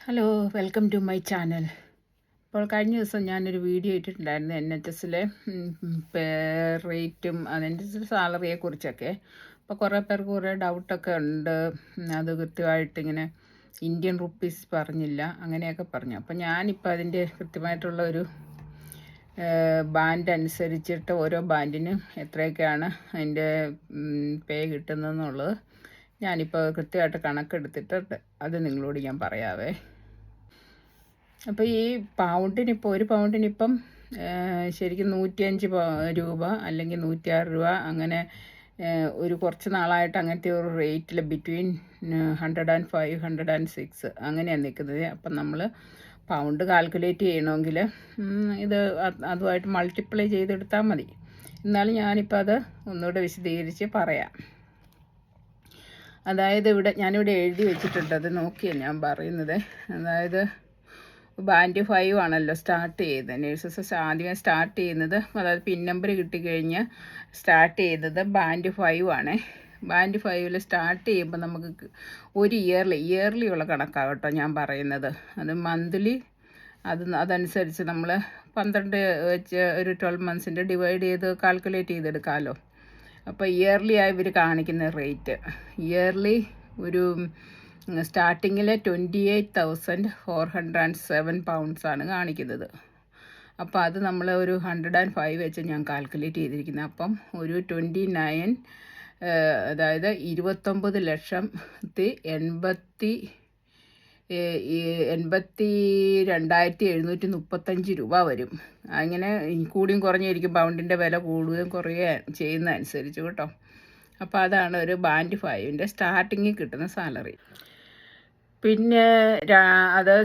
Hello, welcome to my channel. ഇപ്പോൾ കഴിഞ്ഞ ദിവസം ഞാനൊരു വീഡിയോ ഇട്ടിട്ടുണ്ടായിരുന്നു NHSലെ റേറ്റും അതിൻ്റെ സാലറിയെക്കുറിച്ചൊക്കെ. അപ്പോൾ കുറേ പേർക്ക് കുറേ ഡൗട്ടൊക്കെ ഉണ്ട്. അത് കൃത്യമായിട്ടിങ്ങനെ ഇന്ത്യൻ റുപ്പീസ് പറഞ്ഞില്ല, അങ്ങനെയൊക്കെ പറഞ്ഞു. അപ്പോൾ ഞാനിപ്പോൾ അതിൻ്റെ കൃത്യമായിട്ടുള്ള ഒരു ബാൻഡ് അനുസരിച്ചിട്ട് ഓരോ ബാൻഡിനും എത്രയൊക്കെയാണ് അതിൻ്റെ പേ കിട്ടുന്നതെന്നുള്ളത് ഞാനിപ്പോൾ കൃത്യമായിട്ട് കണക്കെടുത്തിട്ടുണ്ട്. അത് നിങ്ങളോട് ഞാൻ പറയാവേ. അപ്പോൾ ഈ പൗണ്ടിനിപ്പോൾ ഒരു പൗണ്ടിനിപ്പം ശരിക്കും 105 രൂപ അല്ലെങ്കിൽ 106 രൂപ അങ്ങനെ ഒരു കുറച്ച് നാളായിട്ട് അങ്ങനത്തെ ഒരു റേറ്റിൽ ബിറ്റ്വീൻ 105 106 അങ്ങനെയാണ് നിൽക്കുന്നത്. അപ്പം നമ്മൾ പൗണ്ട് കാൽക്കുലേറ്റ് ചെയ്യണമെങ്കിൽ ഇത് അതുമായിട്ട് മൾട്ടിപ്ലൈ ചെയ്തെടുത്താൽ മതി. എന്നാലും ഞാനിപ്പോൾ അത് ഒന്നുകൂടെ വിശദീകരിച്ച് പറയാം. അതായത് ഞാനിവിടെ എഴുതി വെച്ചിട്ടുണ്ട്, അത് നോക്കിയാണ് ഞാൻ പറയുന്നത്. അതായത് ബാൻഡ് 5 ആണല്ലോ സ്റ്റാർട്ട് ചെയ്തത്. നേഴ്സസ് ആദ്യം സ്റ്റാർട്ട് ചെയ്യുന്നത്, അതായത് പിൻ നമ്പർ കിട്ടിക്കഴിഞ്ഞ് സ്റ്റാർട്ട് ചെയ്തത് ബാൻഡ് 5 ആണ്. ബാൻഡ് 5ൽ സ്റ്റാർട്ട് ചെയ്യുമ്പോൾ നമുക്ക് ഒരു ഇയർലി ഉള്ള കണക്കാകട്ടോ ഞാൻ പറയുന്നത്. അത് മന്ത്ലി അതനുസരിച്ച് നമ്മൾ 12 വെച്ച് ഒരു 12 മന്ത്സിൻ്റെ ഡിവൈഡ് ചെയ്ത് കാൽക്കുലേറ്റ് ചെയ്തെടുക്കാമല്ലോ. അപ്പോൾ ഇയർലി ആയി ഇവർ കാണിക്കുന്ന റേറ്റ് ഇയർലി ഒരു സ്റ്റാർട്ടിങ്ങിൽ 28,407 പൗണ്ട്സാണ് കാണിക്കുന്നത്. അപ്പോൾ അത് നമ്മൾ ഒരു 105 വെച്ച് ഞാൻ കാൽക്കുലേറ്റ് ചെയ്തിരിക്കുന്നത്. അപ്പം ഒരു 29 അതായത് 29,82,735 രൂപ വരും. അങ്ങനെ കൂടിയും കുറഞ്ഞിരിക്കും, പൗണ്ടിൻ്റെ വില കൂടുകയും കുറയുകയും ചെയ്യുന്ന അനുസരിച്ച് കേട്ടോ. അപ്പോൾ അതാണ് ഒരു ബാൻഡ് 5ൻ്റെ സ്റ്റാർട്ടിങ്ങിൽ കിട്ടുന്ന സാലറി. പിന്നെ അത്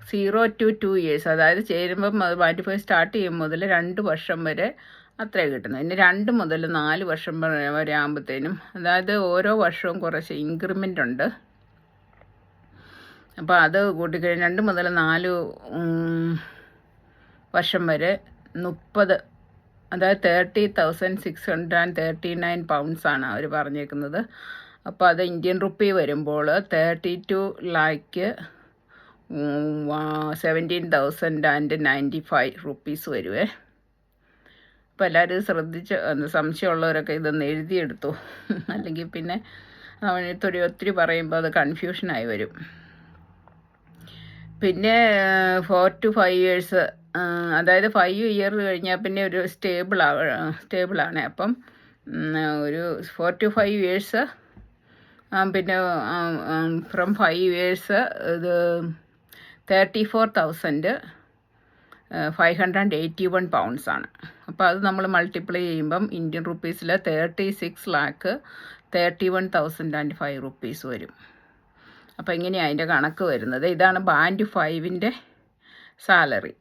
0 to 2 years, അതായത് ചേരുമ്പം ബാൻഡ് 5 സ്റ്റാർട്ട് ചെയ്യുമ്പോൾ മുതൽ 2 വർഷം വരെ അത്രേ കിട്ടുന്നത്. പിന്നെ 2 മുതൽ 4 വർഷം വരെ ആകുമ്പോഴത്തേനും, അതായത് ഓരോ വർഷവും കുറച്ച് ഇൻക്രിമെൻ്റ് ഉണ്ട്. അപ്പോൾ അത് കൂട്ടിക്കഴിഞ്ഞ് 2 മുതൽ 4 വർഷം വരെ 30, അതായത് 30,639 പൗണ്ട്സാണ് അവർ പറഞ്ഞേക്കുന്നത്. അപ്പോൾ അത് ഇന്ത്യൻ റുപ്പി വരുമ്പോൾ 32,17,095 റുപ്പീസ് വരുവേ. അപ്പോൾ എല്ലാവരും ശ്രദ്ധിച്ച്, സംശയമുള്ളവരൊക്കെ ഇതൊന്ന് എഴുതിയെടുത്തു, അല്ലെങ്കിൽ പിന്നെ ഒത്തിരി പറയുമ്പോൾ അത് കൺഫ്യൂഷനായി വരും. പിന്നെ 4 to 5 years, അതായത് 5 ഇയർ കഴിഞ്ഞാൽ പിന്നെ ഒരു സ്റ്റേബിളാണ്. അപ്പം ഒരു 4 to 5 years, പിന്നെ ഫ്രം 5 years ഇത് 34,581 പൗണ്ട്സാണ്. അപ്പോൾ അത് നമ്മൾ മൾട്ടിപ്ലൈ ചെയ്യുമ്പം ഇന്ത്യൻ റുപ്പീസിൽ 36,31,005 റുപ്പീസ് വരും. അപ്പോൾ ഇങ്ങനെയാണ് അതിൻ്റെ കണക്ക് വരുന്നത്. ഇതാണ് ബാൻഡ് 5ൻ്റെ സാലറി.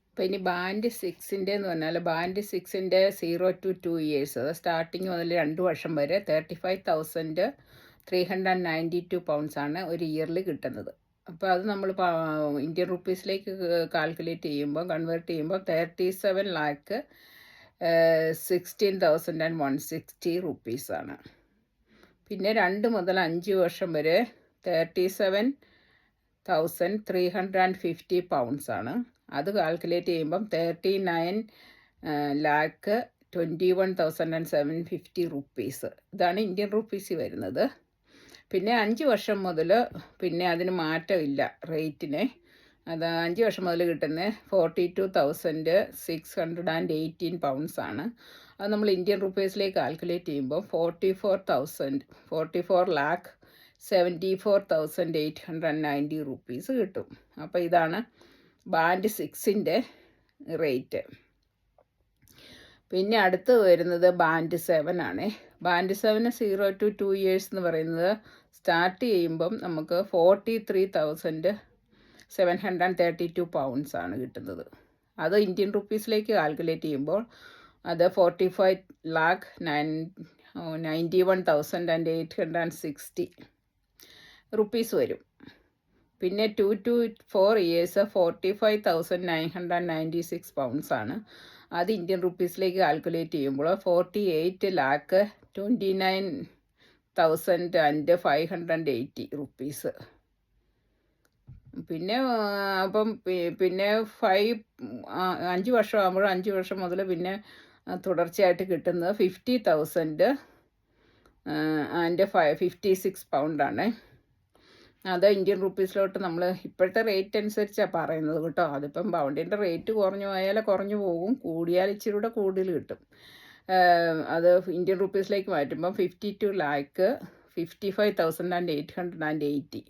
അപ്പോൾ ഇനി ബാൻഡ് 6ൻ്റെ എന്ന് പറഞ്ഞാൽ, ബാൻഡ് 6ൻ്റെ 0 to 2 years, അത് സ്റ്റാർട്ടിങ് മുതൽ 2 വർഷം വരെ 35,392 പൗണ്ട്സാണ് ഒരു ഇയറിൽ കിട്ടുന്നത്. അപ്പോൾ അത് നമ്മൾ ഇന്ത്യൻ റുപ്പീസിലേക്ക് കാൽക്കുലേറ്റ് ചെയ്യുമ്പോൾ, കൺവേർട്ട് ചെയ്യുമ്പോൾ 37,16,160 റുപ്പീസാണ്. പിന്നെ 2 മുതൽ 5 വർഷം വരെ 37,350 പൗണ്ട്സാണ്. അത് കാൽക്കുലേറ്റ് ചെയ്യുമ്പം 39,21,750 റുപ്പീസ്. ഇതാണ് ഇന്ത്യൻ റുപ്പീസ് വരുന്നത്. പിന്നെ 5 വർഷം മുതൽ പിന്നെ അതിന് മാറ്റമില്ല റേറ്റിന്. അത് 5 വർഷം മുതൽ കിട്ടുന്നത് 42,618 പൗണ്ട്സാണ്. അത് നമ്മൾ ഇന്ത്യൻ റുപ്പീസിലേക്ക് കാൽക്കുലേറ്റ് ചെയ്യുമ്പോൾ 44,74,890 റുപ്പീസ് കിട്ടും. അപ്പോൾ ഇതാണ് ബാൻഡ് 6ൻ്റെ റേറ്റ്. പിന്നെ അടുത്ത് വരുന്നത് ബാൻഡ് 7 ആണ്. ബാൻഡ് 7 0 to 2 years എന്ന് പറയുന്നത് സ്റ്റാർട്ട് ചെയ്യുമ്പം നമുക്ക് 43,732 പൗണ്ട്സാണ് കിട്ടുന്നത്. അത് ഇന്ത്യൻ റുപ്പീസിലേക്ക് കാൽക്കുലേറ്റ് ചെയ്യുമ്പോൾ അത് 45,91,860 റുപ്പീസ് വരും. പിന്നെ 2 to 4 years 45,996 പൗണ്ട്സാണ്. അത് ഇന്ത്യൻ റുപ്പീസിലേക്ക് കാൽക്കുലേറ്റ് ചെയ്യുമ്പോൾ 48,29,580 റുപ്പീസ്. പിന്നെ അപ്പം പിന്നെ 5 വർഷം ആകുമ്പോൾ 5 വർഷം മുതൽ പിന്നെ തുടർച്ചയായിട്ട് കിട്ടുന്നത് 50,000 ആൻഡ് 56 പൗണ്ടാണ്. അത് ഇന്ത്യൻ റുപ്പീസിലോട്ട് നമ്മൾ ഇപ്പോഴത്തെ റേറ്റ് അനുസരിച്ചാണ് പറയുന്നത് കേട്ടോ. അതിപ്പം പൗണ്ടിൻ്റെ റേറ്റ് കുറഞ്ഞു പോയാൽ കുറഞ്ഞു പോകും, കൂടിയാൽ ഇച്ചിരി കൂടെ കൂടുതൽ കിട്ടും. അത് ഇന്ത്യൻ റുപ്പീസിലേക്ക് മാറ്റുമ്പം 52,55,880.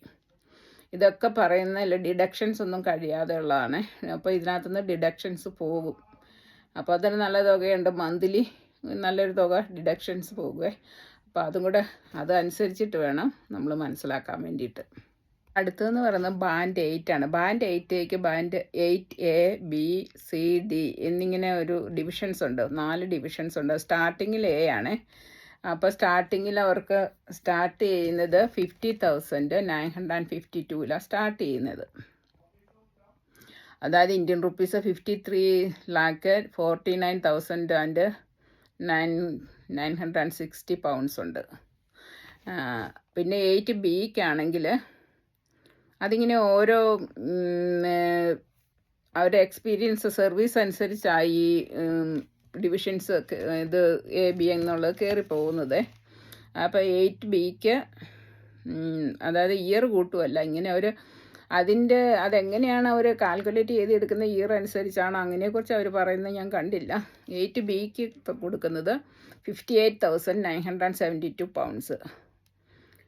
ഇതൊക്കെ പറയുന്നതിൽ ഡിഡക്ഷൻസ് ഒന്നും കഴിയാതെ ഉള്ളതാണ്. അപ്പോൾ ഇതിനകത്തുനിന്ന് ഡിഡക്ഷൻസ് പോകും. അപ്പോൾ അതൊരു നല്ല തുകയുണ്ട്, മന്ത്ലി നല്ലൊരു തുക ഡിഡക്ഷൻസ് പോകുമേ. അപ്പോൾ അതും കൂടെ അതനുസരിച്ചിട്ട് വേണം നമ്മൾ മനസ്സിലാക്കാൻ വേണ്ടിയിട്ട്. അടുത്തതെന്ന് പറയുന്നത് ബാൻഡ് 8 ആണ്. Band 8 band 8A B C D എന്നിങ്ങനെ ഒരു ഡിവിഷൻസ് ഉണ്ട്, 4 ഡിവിഷൻസ് ഉണ്ട്. സ്റ്റാർട്ടിങ്ങിൽ A ആണ്. അപ്പോൾ സ്റ്റാർട്ടിങ്ങിൽ അവർക്ക് സ്റ്റാർട്ട് ചെയ്യുന്നത് 50,952 സ്റ്റാർട്ട് ചെയ്യുന്നത്. അതായത് ഇന്ത്യൻ റുപ്പീസ് 53,49,960 പൗണ്ട്സ് ഉണ്ട്. പിന്നെ 8Bക്കാണെങ്കിൽ അതിങ്ങനെ ഓരോ അവരുടെ എക്സ്പീരിയൻസ് സർവീസ് അനുസരിച്ചായി ഡിവിഷൻസ് ഇത് AB എന്നുള്ളത് കയറിപ്പോകുന്നത്. അപ്പോൾ 8Bക്ക് അതായത് ഇയർ കൂട്ടുമല്ല, ഇങ്ങനെ ഒരു അതെങ്ങനെയാണ് അവർ കാൽക്കുലേറ്റ് ചെയ്തെടുക്കുന്ന ഇയർ അനുസരിച്ചാണ്, അങ്ങനെക്കുറിച്ച് അവർ പറയുന്നത് ഞാൻ കണ്ടില്ല. 8Bക്ക് കൊടുക്കുന്നത് 58,972 പൗണ്ട്സ്.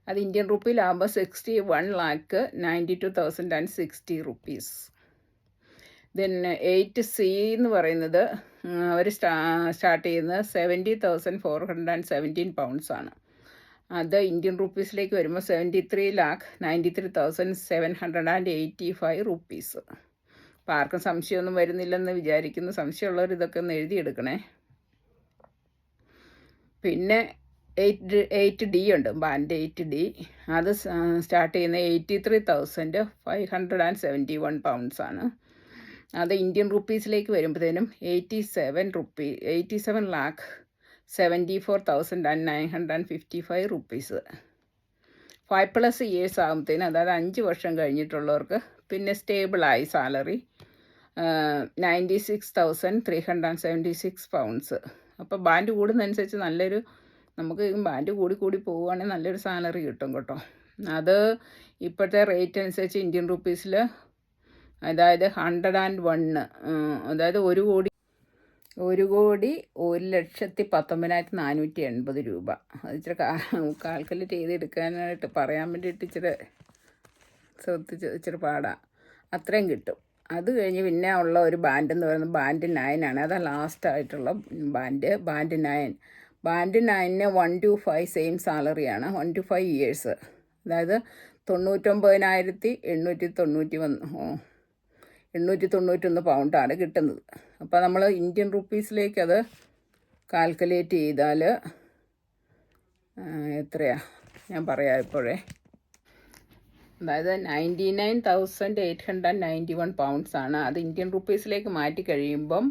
അത് ഇന്ത്യൻ റുപ്പിയിലാകുമ്പോൾ 61,92,060 റുപ്പീസ്. ദെൻ 8C എന്ന് പറയുന്നത് അവർ സ്റ്റാർട്ട് ചെയ്യുന്നത് 70,417 പൗണ്ട്സാണ്. അത് ഇന്ത്യൻ റുപ്പീസിലേക്ക് വരുമ്പോൾ 73,93,785 റുപ്പീസ്. അപ്പോൾ ആർക്കും സംശയമൊന്നും വരുന്നില്ലെന്ന് വിചാരിക്കുന്നു. സംശയമുള്ളവർ ഇതൊക്കെ ഒന്ന് എഴുതിയെടുക്കണേ. പിന്നെ 8D ഉണ്ട്, ബാൻഡ് 8D. അത് സ്റ്റാർട്ട് ചെയ്യുന്നത് 83,571 പൗണ്ട്സാണ്. അത് ഇന്ത്യൻ റുപ്പീസിലേക്ക് വരുമ്പോഴത്തേനും 87,74,955 റുപ്പീസ്. 5+ ഇയേഴ്സ് ആകുമ്പോഴത്തേനും, അതായത് 5 വർഷം കഴിഞ്ഞിട്ടുള്ളവർക്ക് പിന്നെ സ്റ്റേബിളായി സാലറി 96,376 പൗണ്ട്സ്. അപ്പോൾ ബാൻഡ് കൂടുന്നതനുസരിച്ച് നല്ലൊരു, നമുക്ക് ബാൻഡ് കൂടി പോവുകയാണെങ്കിൽ നല്ലൊരു സാലറി കിട്ടും കേട്ടോ. അത് ഇപ്പോഴത്തെ റേറ്റ് അനുസരിച്ച് ഇന്ത്യൻ റുപ്പീസിൽ അതായത് 101, അതായത് 1,01,19,480 രൂപ. അത് ഇച്ചിരി കാൽക്കുലേറ്റ് ചെയ്തെടുക്കാനായിട്ട് പറയാൻ വേണ്ടിയിട്ട് ഇച്ചിരി പാടാണ്. അത്രയും കിട്ടും. അത് കഴിഞ്ഞ് പിന്നെ ഉള്ള ഒരു ബാൻഡ് എന്ന് പറയുന്നത് ബാൻഡ് 9 ആണ്. അതാണ് ലാസ്റ്റായിട്ടുള്ള ബാൻഡ് 9. ബാൻഡ് 9 1 to 5 സെയിം സാലറിയാണ്, 1 to 5 ഇയേഴ്സ്. അതായത് 99,891 പൗണ്ടാണ് കിട്ടുന്നത്. അപ്പോൾ നമ്മൾ ഇന്ത്യൻ റുപ്പീസിലേക്ക് അത് കാൽക്കുലേറ്റ് ചെയ്താൽ എത്രയാണ് ഞാൻ പറയാം ഇപ്പോഴേ. അതായത് 99,891 പൗണ്ട്സാണ്. അത് ഇന്ത്യൻ റുപ്പീസിലേക്ക് മാറ്റി കഴിയുമ്പം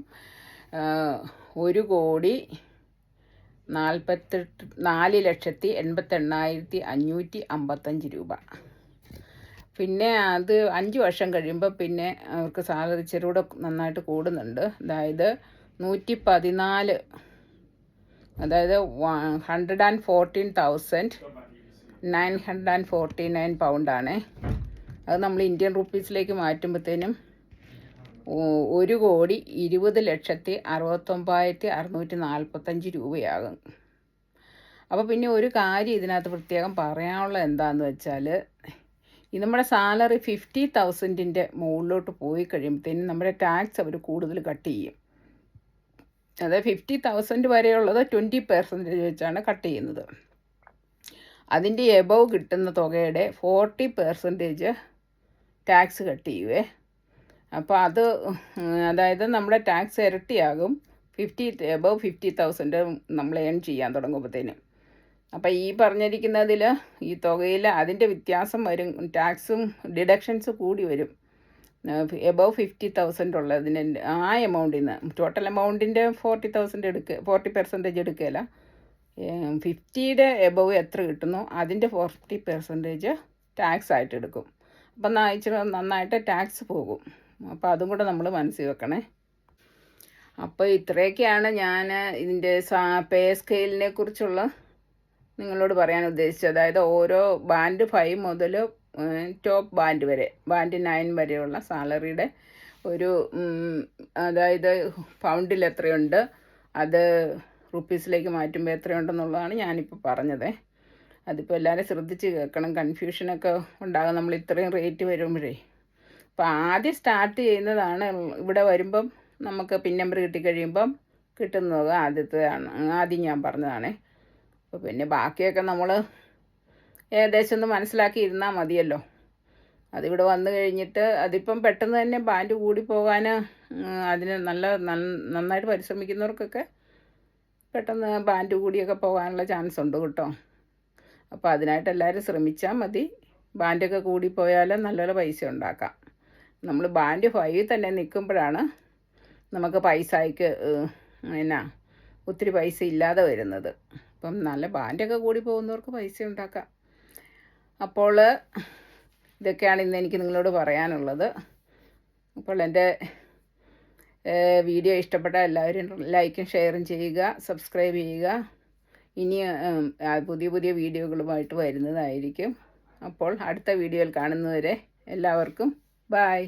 1,48,555 രൂപ. പിന്നെ അത് 5 വർഷം കഴിയുമ്പോൾ പിന്നെ അവർക്ക് സാലറി ചെറുകൂടെ നന്നായിട്ട് കൂടുന്നുണ്ട്. അതായത് 114, അതായത് 114,949 പൗണ്ടാണ്. അത് നമ്മൾ ഇന്ത്യൻ റുപ്പീസിലേക്ക് മാറ്റുമ്പോഴത്തേനും 1,20,69,645 രൂപയാകും. അപ്പോൾ പിന്നെ ഒരു കാര്യം ഇതിനകത്ത് പ്രത്യേകം പറയാനുള്ളത് എന്താണെന്ന് വെച്ചാൽ, ഈ നമ്മുടെ സാലറി 50,000-ൻ്റെ മുകളിലോട്ട് പോയി കഴിയുമ്പോഴത്തേനും നമ്മുടെ ടാക്സ് അവർ കൂടുതൽ കട്ട് ചെയ്യും. അതായത് 50,000 വരെയുള്ളത് 20% വെച്ചാണ് കട്ട് ചെയ്യുന്നത്. അതിൻ്റെ എബവ് കിട്ടുന്ന തുകയുടെ 40% ടാക്സ് കട്ട് ചെയ്യുവേ. അപ്പോൾ അത് അതായത് നമ്മുടെ ടാക്സ് ഇരട്ടിയാകും എബവ് 50,000 നമ്മൾ ഏൺ ചെയ്യാൻ തുടങ്ങുമ്പോഴത്തേനും. അപ്പോൾ ഈ പറഞ്ഞിരിക്കുന്നതിൽ ഈ തുകയിൽ അതിൻ്റെ വ്യത്യാസം വരും, ടാക്സും ഡിഡക്ഷൻസ് കൂടി വരും. എബവ് 50,000 ഉള്ളതിന് ആ എമൗണ്ടിൽ നിന്ന് ടോട്ടൽ എമൗണ്ടിൻ്റെ 40% 40% എടുക്കുകയില്ല. 50യുടെ എബവ് എത്ര കിട്ടുന്നു അതിൻ്റെ 40% ടാക്സ് ആയിട്ട് എടുക്കും. അപ്പം ഇച്ചിരി നന്നായിട്ട് ടാക്സ് പോകും. അപ്പോൾ അതും കൂടെ നമ്മൾ മനസ്സിൽ വെക്കണേ. അപ്പോൾ ഇത്രയൊക്കെയാണ് ഞാൻ ഇതിൻ്റെ പേ സ്കെയിലിനെ കുറിച്ചുള്ള നിങ്ങളോട് പറയാൻ ഉദ്ദേശിച്ചത്. അതായത് ഓരോ ബാൻഡ് 5 മുതൽ ടോപ്പ് ബാൻഡ് വരെ, ബാൻഡ് 9 വരെയുള്ള സാലറിയുടെ ഒരു അതായത് പൗണ്ടിൽ എത്രയുണ്ട്, അത് റുപ്പീസിലേക്ക് മാറ്റുമ്പോൾ എത്രയുണ്ടെന്നുള്ളതാണ് ഞാനിപ്പോൾ പറഞ്ഞത്. അതിപ്പോൾ എല്ലാവരും ശ്രദ്ധിച്ച് കേൾക്കണം, കൺഫ്യൂഷനൊക്കെ ഉണ്ടാകും നമ്മൾ ഇത്രയും റേറ്റ് വരുമ്പോഴേ. അപ്പോൾ ആദ്യം സ്റ്റാർട്ട് ചെയ്യുന്നതാണ് ഇവിടെ വരുമ്പം നമുക്ക് പിൻ നമ്പർ കിട്ടിക്കഴിയുമ്പം കിട്ടുന്നത് ആദ്യം ഞാൻ പറഞ്ഞതാണ്. അപ്പോൾ പിന്നെ ബാക്കിയൊക്കെ നമ്മൾ ഏകദേശം ഒന്ന് മനസ്സിലാക്കി ഇരുന്നാൽ മതിയല്ലോ. അതിവിടെ വന്നു കഴിഞ്ഞിട്ട് അതിപ്പം പെട്ടെന്ന് തന്നെ ബാൻഡ് കൂടി പോകാൻ അതിന് നന്നായിട്ട് പരിശ്രമിക്കുന്നവർക്കൊക്കെ പെട്ടെന്ന് ബാൻഡ് കൂടിയൊക്കെ പോകാനുള്ള ചാൻസ് ഉണ്ട് കേട്ടോ. അപ്പോൾ അതിനായിട്ട് എല്ലാവരും ശ്രമിച്ചാൽ മതി. ബാൻഡൊക്കെ കൂടിപ്പോയാൽ നല്ലപോലെ പൈസ ഉണ്ടാക്കാം. നമ്മൾ ബാൻഡ് 5 തന്നെ നിൽക്കുമ്പോഴാണ് നമുക്ക് പൈസയ്ക്ക് ഒത്തിരി പൈസ ഇല്ലാതെ വരുന്നത്. അപ്പം നല്ല ബാൻഡൊക്കെ കൂടി പോകുന്നവർക്ക് പൈസ ഉണ്ടാക്കാം. അപ്പോൾ ഇതൊക്കെയാണ് ഇന്ന് എനിക്ക് നിങ്ങളോട് പറയാനുള്ളത്. അപ്പോൾ എൻ്റെ വീഡിയോ ഇഷ്ടപ്പെട്ട എല്ലാവരും ലൈക്കും ഷെയറും ചെയ്യുക, സബ്സ്ക്രൈബ് ചെയ്യുക. ഇനി പുതിയ പുതിയ വീഡിയോകളുമായിട്ട് വരുന്നതായിരിക്കും. അപ്പോൾ അടുത്ത വീഡിയോയിൽ കാണുന്നതുവരെ എല്ലാവർക്കും ബായ്.